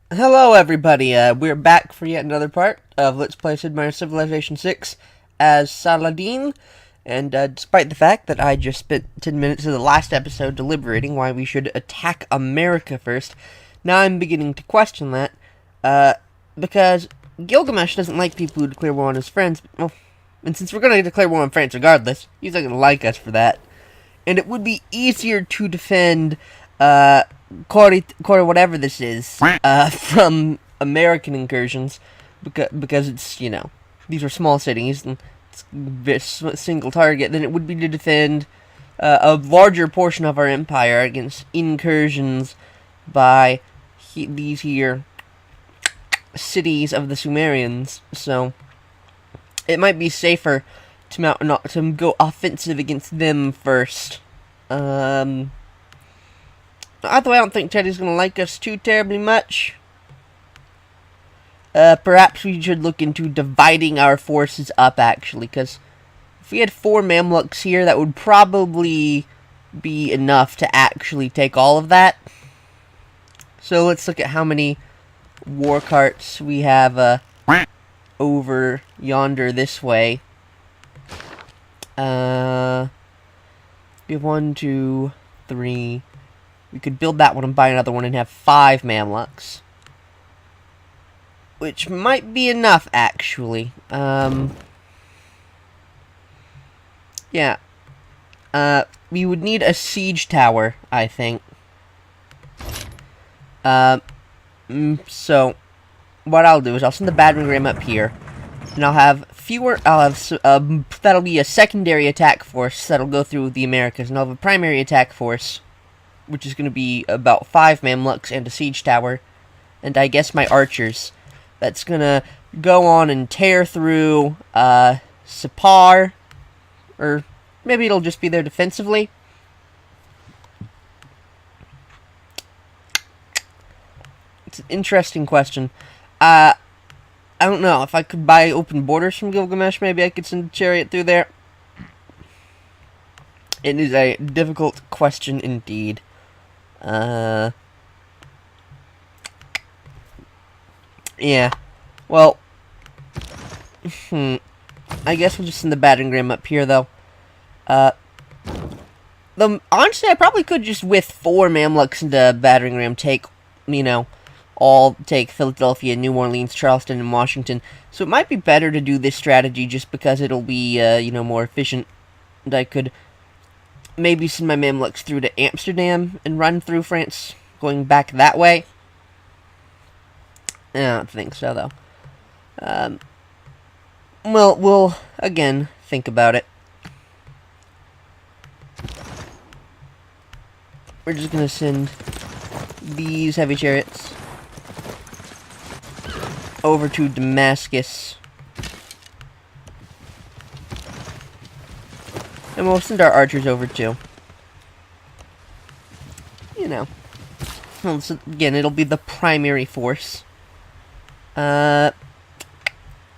Hello, everybody. We're back for yet another part of Let's Play Sid Meier Civilization 6 as Saladin. And despite the fact that I just spent 10 minutes of the last episode deliberating why we should attack America first, now I'm beginning to question that. Because Gilgamesh doesn't like people who declare war on his friends. Well, and since we're going to declare war on France regardless, he's not going to like us for that. And it would be easier to defend Corey, whatever this is, from American incursions, because it's, these are small cities, and it's a single target, than it would be to defend a larger portion of our empire against incursions by these here cities of the Sumerians. So, it might be safer to go offensive against them first. Either way, I don't think Teddy's going to like us too terribly much. Perhaps we should look into dividing our forces up, actually, because if we had 4 Mamluks here, that would probably be enough to actually take all of that. So let's look at how many war carts we have over yonder this way. We have 1, 2, 3... We could build that one and buy another one and have 5 Mamluks. Which might be enough, actually. Yeah. We would need a siege tower, I think. So, what I'll do is I'll send the battering ram up here. And I'll have that'll be a secondary attack force that'll go through the Americas. And I'll have a primary attack force, which is going to be about 5 Mamluks and a siege tower, and I guess my archers. That's going to go on and tear through Sipar, or maybe it'll just be there defensively. It's an interesting question. I don't know, if I could buy open borders from Gilgamesh, maybe I could send a chariot through there. It is a difficult question indeed. Yeah. Well, I guess we'll just send the battering ram up here, though. Honestly, I probably could just, with 4 Mamluks into battering ram, take Philadelphia, New Orleans, Charleston, and Washington. So it might be better to do this strategy just because it'll be, more efficient. And I could maybe send my Mamluks through to Amsterdam and run through France, going back that way. I don't think so, though. Well, we'll, again, think about it. We're just gonna send these heavy chariots over to Damascus. And we'll send our archers over, too. Well, so again, it'll be the primary force. Now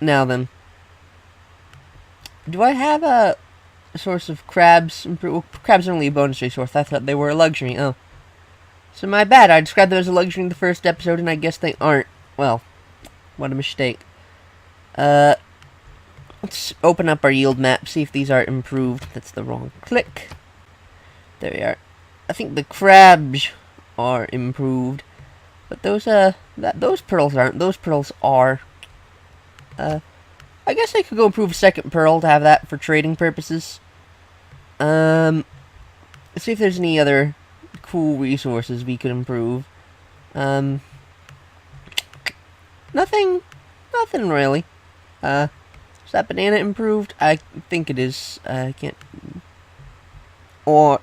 then. Do I have a source of crabs? Well, crabs are only a bonus resource. I thought they were a luxury. Oh. So my bad. I described them as a luxury in the first episode, and I guess they aren't. Well, what a mistake. Let's open up our yield map, see if these are improved. That's the wrong click. There we are. I think the crabs are improved. But those pearls aren't. Those pearls are. I guess I could go improve a second pearl to have that for trading purposes. Let's see if there's any other cool resources we could improve. Nothing really. Is that banana improved? I think it is. I can't. Or,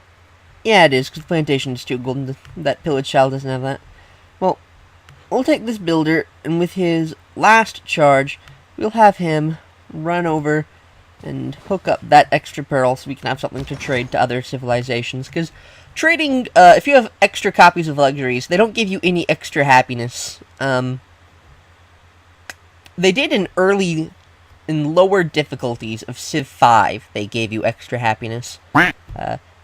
yeah, it is, because plantation is too golden. That pillage child doesn't have that. Well, we'll take this builder, and with his last charge, we'll have him run over and hook up that extra pearl so we can have something to trade to other civilizations. Because trading, if you have extra copies of luxuries, they don't give you any extra happiness. They did in lower difficulties of Civ 5, they gave you extra happiness.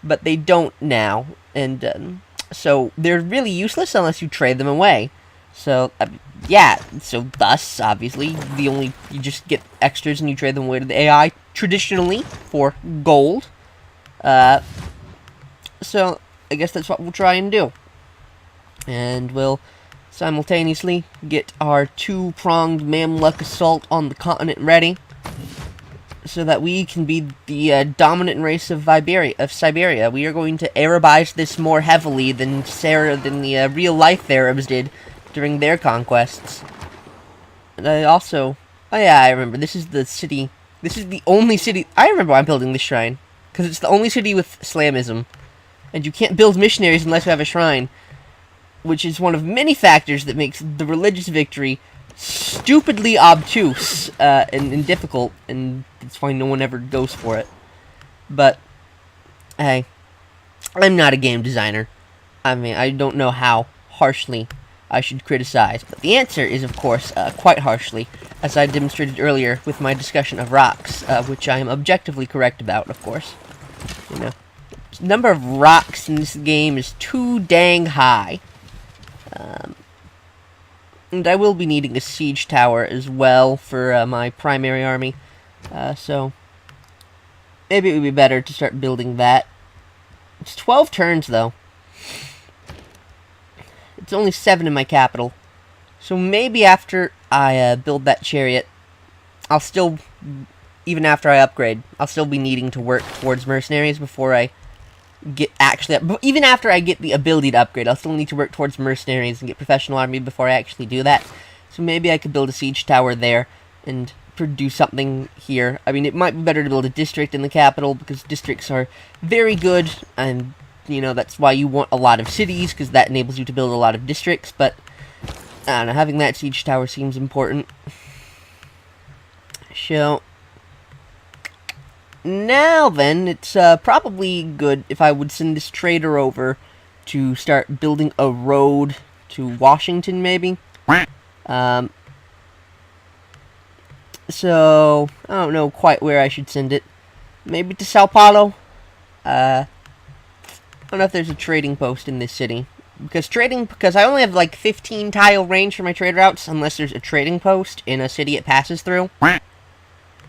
But they don't now. And so they're really useless unless you trade them away. So, yeah, so thus, obviously, you just get extras and you trade them away to the AI, traditionally, for gold. So, I guess that's what we'll try and do. And we'll simultaneously get our two-pronged Mamluk assault on the continent ready, so that we can be the dominant race of Siberia. We are going to Arabize this more heavily than the real-life Arabs did during their conquests. And I also... Oh yeah, I remember. This is the city... This is the only city... I remember why I'm building this shrine. Because it's the only city with Islamism. And you can't build missionaries unless you have a shrine. Which is one of many factors that makes the religious victory stupidly obtuse and difficult, and that's why no one ever goes for it. But, hey, I'm not a game designer. I mean, I don't know how harshly I should criticize, but the answer is, of course, quite harshly, as I demonstrated earlier with my discussion of rocks, which I am objectively correct about, of course. You know, the number of rocks in this game is too dang high. And I will be needing a siege tower as well for my primary army. So maybe it would be better to start building that. It's 12 turns, though. It's only 7 in my capital. So maybe after I build that chariot, I'll still, even after I upgrade, I'll still be needing to work towards mercenaries before I even after I get the ability to upgrade, I'll still need to work towards mercenaries and get professional army before I actually do that. So maybe I could build a siege tower there and produce something here. I mean, it might be better to build a district in the capital, because districts are very good, and, you know, that's why you want a lot of cities, because that enables you to build a lot of districts, but, I don't know, having that siege tower seems important. So... Now then, it's probably good if I would send this trader over to start building a road to Washington, maybe. So, I don't know quite where I should send it. Maybe to Sao Paulo? I don't know if there's a trading post in this city. Because I only have like 15 tile range for my trade routes, unless there's a trading post in a city it passes through.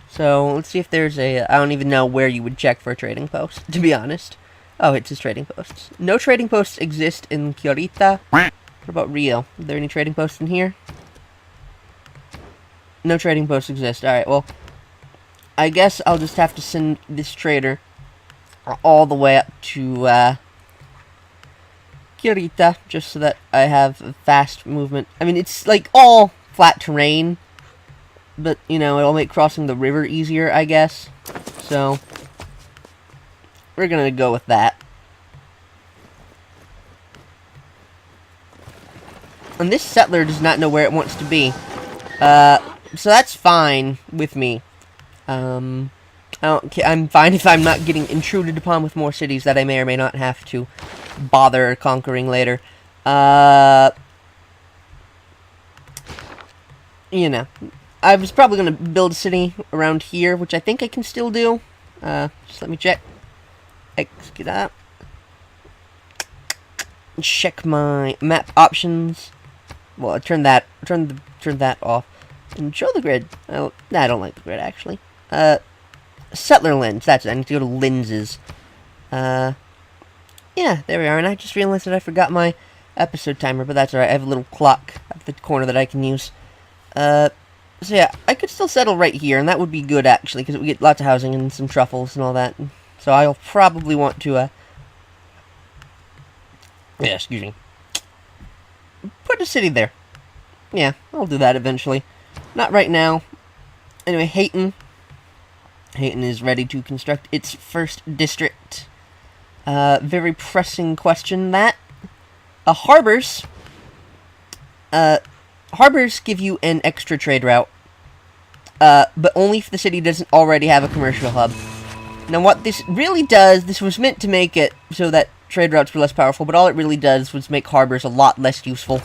So, let's see if there's I don't even know where you would check for a trading post, to be honest. Oh, it says trading posts. No trading posts exist in Kyorita. What about Rio? Are there any trading posts in here? No trading posts exist. Alright, well, I guess I'll just have to send this trader all the way up to, Kyorita, just so that I have a fast movement. I mean, it's, like, all flat terrain. But, you know, it'll make crossing the river easier, I guess. So, we're gonna go with that. And this settler does not know where it wants to be. So that's fine with me. I'm fine if I'm not getting intruded upon with more cities that I may or may not have to bother conquering later. You know... I was probably going to build a city around here, which I think I can still do. Just let me check. Execute that. Check my map options. Well, I turn that off. And show the grid. I don't like the grid, actually. Settler lens. That's it. I need to go to lenses. Yeah, there we are. And I just realized that I forgot my episode timer, but that's alright. I have a little clock at the corner that I can use. So yeah, I could still settle right here, and that would be good, actually, because we get lots of housing and some truffles and all that. So I'll probably want to, yeah, excuse me. Put a city there. Yeah, I'll do that eventually. Not right now. Anyway, Hayton. Hayton is ready to construct its first district. Very pressing question, that. Harbors. Harbors give you an extra trade route, but only if the city doesn't already have a commercial hub. Now what this really does, this was meant to make it so that trade routes were less powerful, but all it really does was make harbors a lot less useful.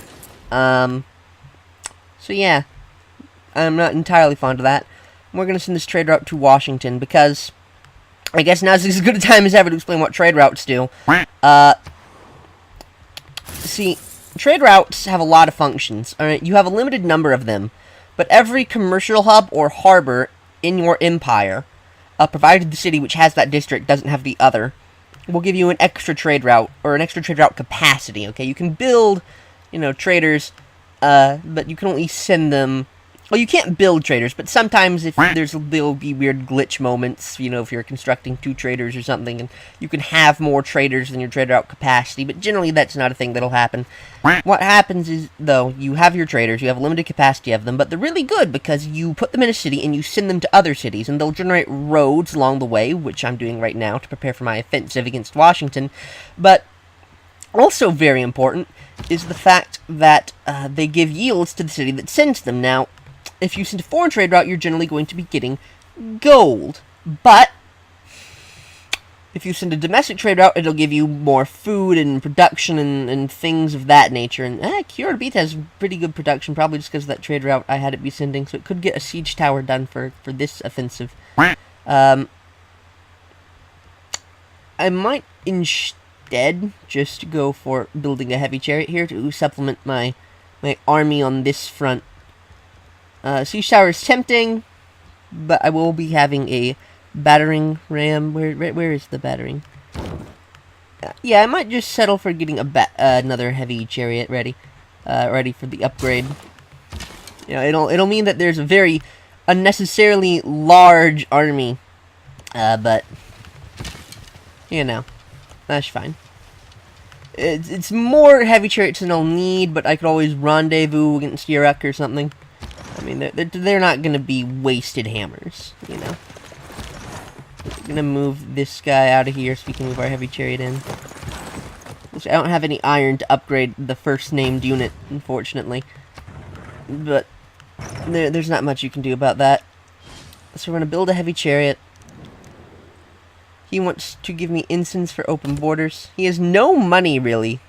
So yeah, I'm not entirely fond of that. We're going to send this trade route to Washington, because I guess now's as good a time as ever to explain what trade routes do. See, trade routes have a lot of functions. Alright, you have a limited number of them, but every commercial hub or harbor in your empire, provided the city which has that district doesn't have the other, will give you an extra trade route, or an extra trade route capacity, okay? You can build, traders, but you can only send them... Well, you can't build traders, but sometimes if there'll be weird glitch moments, if you're constructing 2 traders or something, and you can have more traders than your trader route capacity, but generally that's not a thing that'll happen. What happens is, though, you have your traders, you have a limited capacity of them, but they're really good because you put them in a city and you send them to other cities, and they'll generate roads along the way, which I'm doing right now to prepare for my offensive against Washington, but also very important is the fact that they give yields to the city that sends them. Now, if you send a foreign trade route, you're generally going to be getting gold. But if you send a domestic trade route, it'll give you more food and production and things of that nature. And Cura Beat has pretty good production, probably just because of that trade route I had it be sending. So it could get a siege tower done for this offensive. I might instead just go for building a heavy chariot here to supplement my army on this front. Siege tower is tempting, but I will be having a battering ram. Where is the battering? Yeah, I might just settle for getting another heavy chariot ready for the upgrade. It'll mean that there's a very unnecessarily large army, but that's fine. It's more heavy chariots than I'll need, but I could always rendezvous against Iraq or something. I mean, they're not going to be wasted hammers, I'm going to move this guy out of here so we can move our heavy chariot in. Which I don't have any iron to upgrade the first named unit, unfortunately. But there's not much you can do about that. So we're going to build a heavy chariot. He wants to give me incense for open borders. He has no money, really.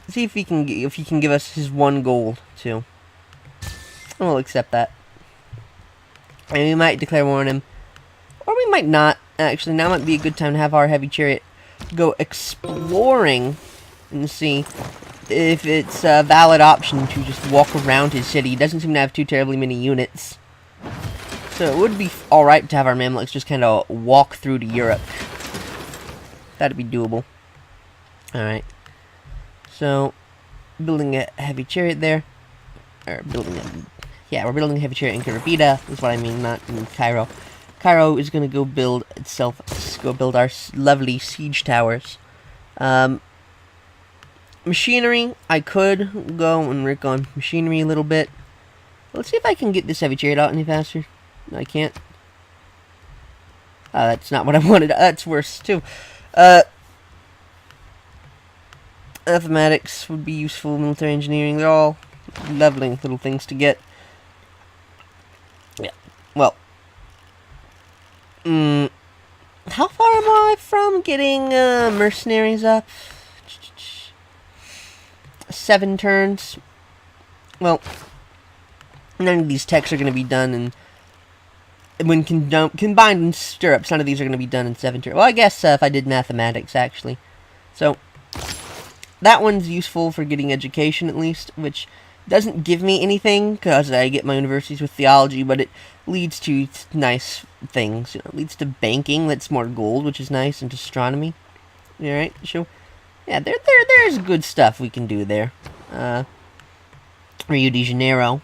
See if he can give us his 1 gold too. We'll accept that. And we might declare war on him, or we might not. Actually, now might be a good time to have our heavy chariot go exploring and see if it's a valid option to just walk around his city. He doesn't seem to have too terribly many units, so it would be all right to have our Mamluks just kind of walk through to Europe. That'd be doable. All right. So, building a heavy chariot there, or we're building a heavy chariot in Karabita, is what I mean, not in Cairo. Cairo is going to go build our lovely siege towers. Machinery, I could go and work on machinery a little bit. Let's see if I can get this heavy chariot out any faster. No, I can't. That's not what I wanted. That's worse, too. Mathematics would be useful, military engineering, they're all lovely little things to get. Yeah, well. How far am I from getting mercenaries up? 7 turns. Well, none of these techs are going to be done in... When combined in stirrups, none of these are going to be done in 7 turns. Well, I guess if I did mathematics, actually. So... that one's useful for getting education, at least, which doesn't give me anything, because I get my universities with theology, but it leads to nice things. It leads to banking, that's more gold, which is nice, and astronomy. Alright, so, yeah, there's good stuff we can do there. Rio de Janeiro.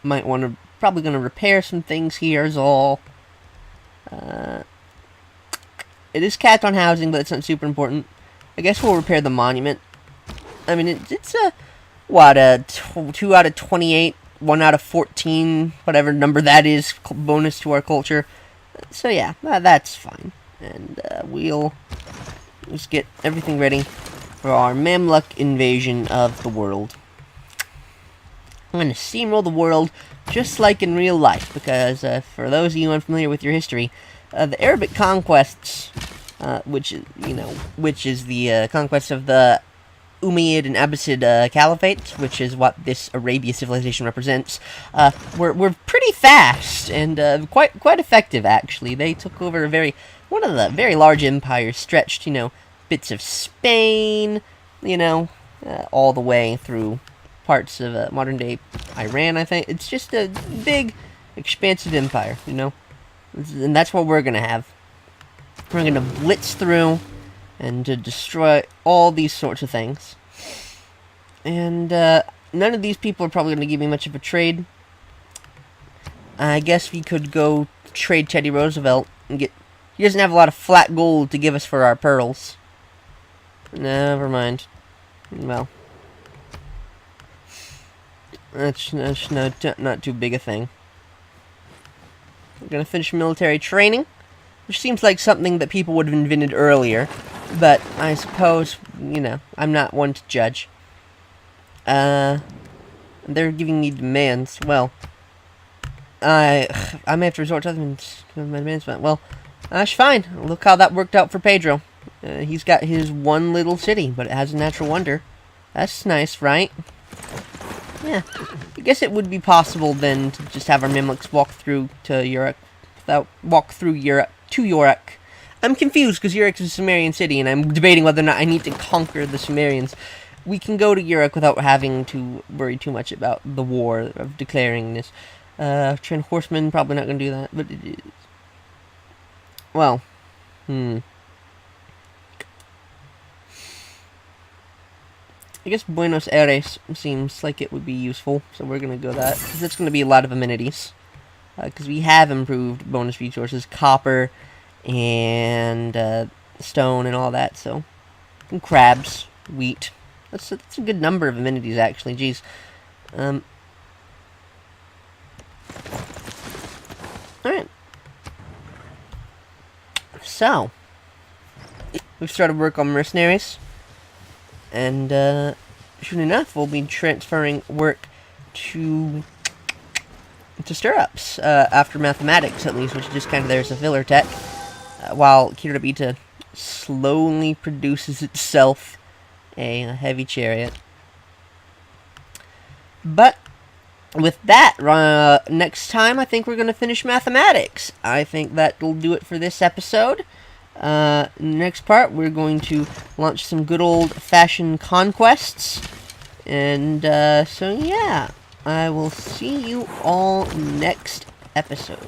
Probably gonna repair some things here, is all. It is capped on housing, but it's not super important. I guess we'll repair the monument. I mean, it's a 2 out of 28, 1 out of 14, whatever number that is, bonus to our culture. So yeah, that's fine. And we'll just get everything ready for our Mamluk invasion of the world. I'm going to steamroll the world just like in real life, because for those of you unfamiliar with your history, the Arabic conquests, which is the conquest of the Umayyad and Abbasid Caliphate, which is what this Arabia civilization represents, were pretty fast and quite effective. Actually, they took over one of the very large empires, stretched bits of Spain, you know, all the way through parts of modern-day Iran, I think. It's just a big, expansive empire, you know? And that's what we're gonna have. We're gonna blitz through and to destroy all these sorts of things. And none of these people are probably gonna give me much of a trade. I guess we could go trade Teddy Roosevelt and get... He doesn't have a lot of flat gold to give us for our pearls. Never mind. Well, that's not too big a thing. We're gonna finish military training, which seems like something that people would have invented earlier, but I suppose, you know, I'm not one to judge. They're giving me demands. Well, I may have to resort to my demands, but, well, that's fine. Look how that worked out for Pedro. He's got his one little city, but it has a natural wonder. That's nice, right? Yeah. I guess it would be possible then to just have our Mimliks walk through to Uruk, to Uruk. I'm confused because Uruk is a Sumerian city, and I'm debating whether or not I need to conquer the Sumerians. We can go to Uruk without having to worry too much about the war of declaring this. Train horsemen, probably not going to do that, but it is. Well, I guess Buenos Aires seems like it would be useful, so we're going to go that, because it's going to be a lot of amenities. Because we have improved bonus resources, copper, and stone, and all that, so... And crabs, wheat. That's a good number of amenities, actually, jeez. Alright. So, we've started work on mercenaries, and soon enough we'll be transferring work to stirrups, after mathematics at least, which is just kind of there as a filler tech, while Kiribita slowly produces itself a heavy chariot. But with that, next time I think we're going to finish mathematics. I think that'll do it for this episode. Next part, we're going to launch some good old-fashioned conquests. And, so yeah, I will see you all next episode.